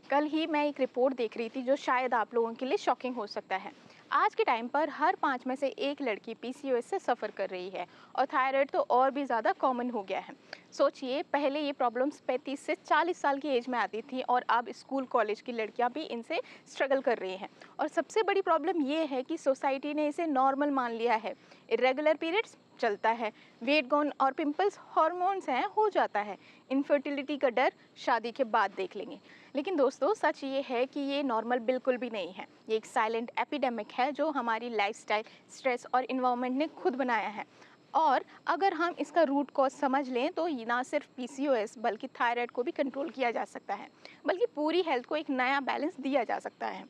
कल ही मैं एक रिपोर्ट देख रही थी जो शायद आप लोगों के लिए शॉकिंग हो सकता है। आज के टाइम पर हर 5 में से एक लड़की पीसीओएस से सफ़र कर रही है और थायराइड तो और भी ज़्यादा कॉमन हो गया है। सोचिए, पहले ये प्रॉब्लम्स 35 से 40 साल की एज में आती थी और अब स्कूल कॉलेज की लड़कियां भी इनसे स्ट्रगल कर रही हैं। और सबसे बड़ी प्रॉब्लम ये है कि सोसाइटी ने इसे नॉर्मल मान लिया है। इरेगुलर पीरियड्स चलता है, वेट गेन और पिंपल्स हॉर्मोन्स हैं हो जाता है, इनफर्टिलिटी का डर शादी के बाद देख लेंगे। लेकिन दोस्तों, सच ये है कि ये नॉर्मल बिल्कुल भी नहीं है। ये एक साइलेंट एपिडेमिक है जो हमारी लाइफस्टाइल, स्ट्रेस और इन्वायरमेंट ने खुद बनाया है। और अगर हम इसका रूट कॉज समझ लें तो ये ना सिर्फ पीसीओएस बल्कि थायराइड को भी कंट्रोल किया जा सकता है, बल्कि पूरी हेल्थ को एक नया बैलेंस दिया जा सकता है।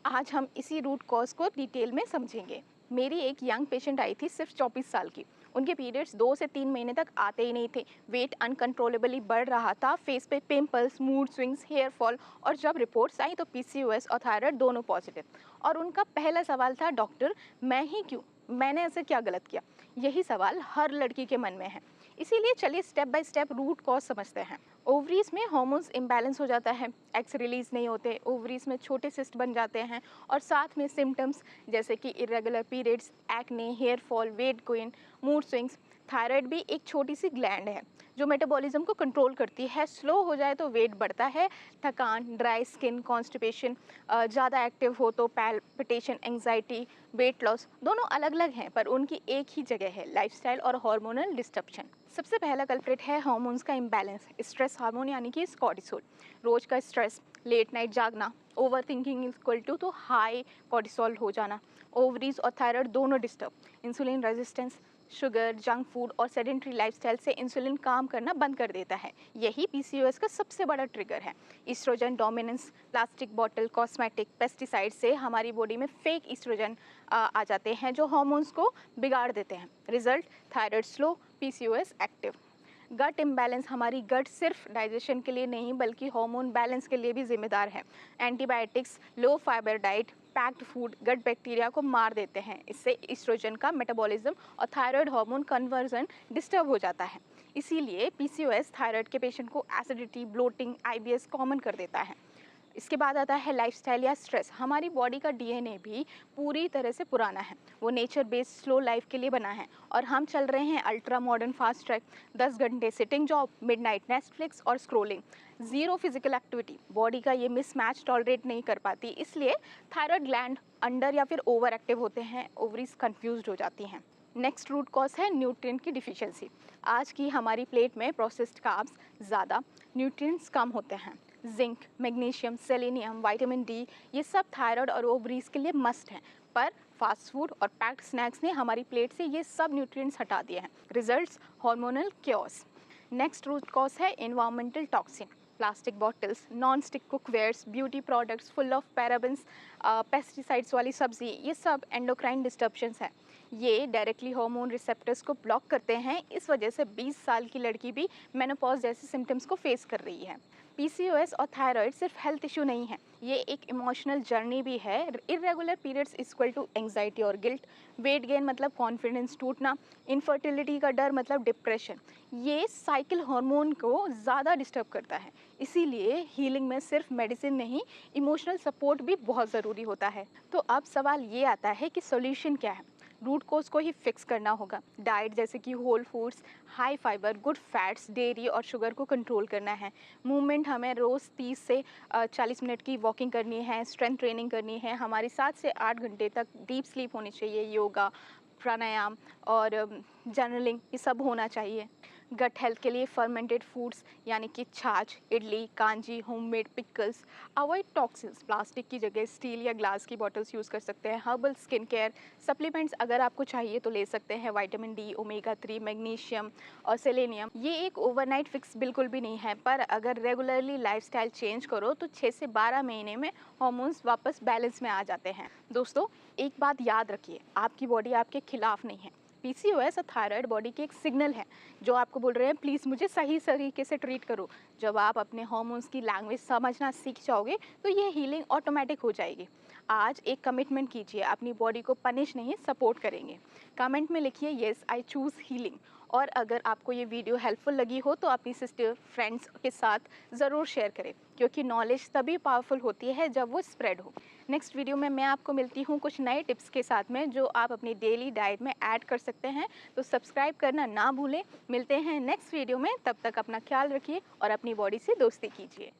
आज हम इसी रूट कॉज को डिटेल में समझेंगे। मेरी एक यंग पेशेंट आई थी, सिर्फ 24 साल की। उनके पीरियड्स 2 से 3 महीने तक आते ही नहीं थे। वेट अनकंट्रोलेबली बढ़ रहा था, फेस पे pimples, mood swings, hair fall, और जब रिपोर्ट्स आई तो पीसीओएस और थायराइड दोनों पॉजिटिव। और उनका पहला सवाल था, डॉक्टर मैं ही क्यों, मैंने ऐसे क्या गलत किया? यही सवाल हर लड़की के मन में है। इसीलिए चलिए step by step root cause समझते हैं। ओवरीज में हार्मोन्स इम्बैलेंस हो जाता है, एग्स रिलीज नहीं होते, ओवरीज में छोटे सिस्ट बन जाते हैं, और साथ में सिम्टम्स जैसे कि irregular periods, acne, hair fall, weight gain, mood swings. Thyroid भी एक छोटी सी ग्लैंड है जो मेटाबॉलिज्म को कंट्रोल करती है। स्लो हो जाए तो वेट बढ़ता है, थकान, ड्राई स्किन, कॉन्स्टिपेशन, ज़्यादा एक्टिव हो तो पैल्पिटेशन, एंग्जाइटी, वेट लॉस, दोनों अलग अलग हैं पर उनकी एक ही जगह है, लाइफस्टाइल और हार्मोनल डिस्टर्बन। सबसे पहला कल्प्रिट है हार्मोन्स का इम्बैलेंस। स्ट्रेस हार्मोन यानी कि कॉर्टिसोल। रोज का स्ट्रेस, लेट नाइट जागना, overthinking equal to high cortisol हो जाना। ओवरीज और थायराइड दोनों disturb. Insulin resistance, sugar, junk food और सेडेंट्री लाइफस्टाइल से इंसुलिन काम करना बंद कर देता है। यही पीसीओएस का सबसे बड़ा ट्रिगर है। Oestrogen dominance, plastic bottle, cosmetic, pesticide से हमारी बॉडी में फेक ईस्ट्रोजन आ जाते हैं जो हार्मोन्स को बिगाड़ देते हैं। Result, thyroid slow, PCOS active. Gut imbalance, हमारी गट सिर्फ डाइजेशन के लिए नहीं बल्कि हार्मोन बैलेंस के लिए भी जिम्मेदार है। Antibiotics, low fibre diet, packed food gut bacteria को मार देते हैं। इससे ईस्ट्रोजन का मेटाबॉलिज्म और थायराइड हार्मोन कन्वर्जन डिस्टर्ब हो जाता है। इसीलिए पीसीओएस थायराइड के पेशेंट को एसिडिटी, ब्लोटिंग, आईबीएस कॉमन कर देता है। इसके बाद आता है लाइफस्टाइल या स्ट्रेस। हमारी बॉडी का डीएनए भी पूरी तरह से पुराना है, वो नेचर बेस्ड स्लो लाइफ के लिए बना है, और हम चल रहे हैं अल्ट्रा मॉडर्न फास्ट ट्रैक। 10 घंटे सिटिंग जॉब, मिडनाइट नेटफ्लिक्स और scrolling, zero physical activity. Body का ये मिसमैच टॉलरेट नहीं कर पाती, इसलिए थायराइड ग्लैंड अंडर या फिर ओवर एक्टिव होते हैं, ओवरीज कंफ्यूज्ड हो जाती हैं। नेक्स्ट रूट कॉज है न्यूट्रिएंट की डिफिशियंसी। आज की हमारी प्लेट में प्रोसेस्ड कार्ब्स ज़्यादा, न्यूट्रिएंट्स कम होते हैं। Zinc, magnesium, selenium, vitamin D, ये सब थायराइड और ओवरीज के लिए मस्ट हैं। पर फास्ट फूड और पैक्ड स्नैक्स ने हमारी प्लेट से ये सब न्यूट्रिएंट्स हटा दिए हैं। Results, hormonal chaos. Next root cause है environmental toxin. Plastic bottles, non stick cookwares, beauty products full of parabens, pesticides वाली सब्जी, ये सब एंडोक्राइन डिस्टर्बेंस है। ये डायरेक्टली हार्मोन रिसेप्टर्स को ब्लॉक करते हैं। इस वजह से 20 साल की लड़की भी मेनोपॉज जैसे सिम्टम्स को फेस कर रही है। पीसीओएस और थायराइड सिर्फ हेल्थ इशू नहीं है, ये एक इमोशनल जर्नी भी है। Irregular periods equal to anxiety और गिल्ट, वेट गेन मतलब कॉन्फिडेंस टूटना, इनफर्टिलिटी का डर मतलब डिप्रेशन। ये साइकिल हार्मोन को ज़्यादा डिस्टर्ब करता है। इसीलिए हीलिंग में सिर्फ मेडिसिन नहीं, इमोशनल सपोर्ट भी बहुत ज़रूरी होता है। तो अब सवाल ये आता है कि सॉल्यूशन क्या है? रूट कोज को ही फिक्स करना होगा। डाइट जैसे कि whole foods, high fibre, good fats, dairy और शुगर को कंट्रोल करना है। मूवमेंट, हमें रोज़ 30 से 40 मिनट की वॉकिंग करनी है, स्ट्रेंथ ट्रेनिंग करनी है। हमारी 7 से 8 घंटे तक डीप स्लीप होनी चाहिए। योगा, प्राणायाम और जर्नलिंग, ये सब होना चाहिए। गट हेल्थ के लिए फर्मेंटेड फूड्स यानी कि छाछ, idli, kanji, homemade pickles. Avoid toxins, plastic की जगह स्टील या ग्लास की बॉटल्स यूज़ कर सकते हैं। हर्बल स्किन केयर, सप्लीमेंट्स अगर आपको चाहिए तो ले सकते हैं। विटामिन डी, ओमेगा 3, मैग्नीशियम और सेलेनियम। ये एक ओवरनाइट फिक्स बिल्कुल भी नहीं है, पर अगर रेगुलरली लाइफस्टाइल चेंज करो तो 6 से 12 महीने में हार्मोन्स वापस बैलेंस में आ जाते हैं। दोस्तों, एक बात याद रखिए, आपकी बॉडी आपके खिलाफ नहीं है। पीसीओएस और थायराइड बॉडी के एक सिग्नल है जो आपको बोल रहे हैं प्लीज़ मुझे सही तरीके से ट्रीट करो। जब आप अपने हार्मोन्स की लैंग्वेज समझना सीख जाओगे तो ये हीलिंग ऑटोमेटिक हो जाएगी। आज एक कमिटमेंट कीजिए, अपनी बॉडी को पनिश नहीं, सपोर्ट करेंगे। कमेंट में लिखिए येस आई चूज़ हीलिंग, और अगर आपको ये वीडियो हेल्पफुल लगी हो तो अपनी सिस्टर फ्रेंड्स के साथ ज़रूर शेयर करें, क्योंकि नॉलेज तभी पावरफुल होती है जब वो स्प्रेड हो। नेक्स्ट वीडियो में मैं आपको मिलती हूँ कुछ नए टिप्स के साथ में जो आप अपनी डेली डाइट में ऐड कर सकते हैं। तो सब्सक्राइब करना ना भूलें। मिलते हैं नेक्स्ट वीडियो में, तब तक अपना ख्याल रखिए और अपनी बॉडी से दोस्ती कीजिए।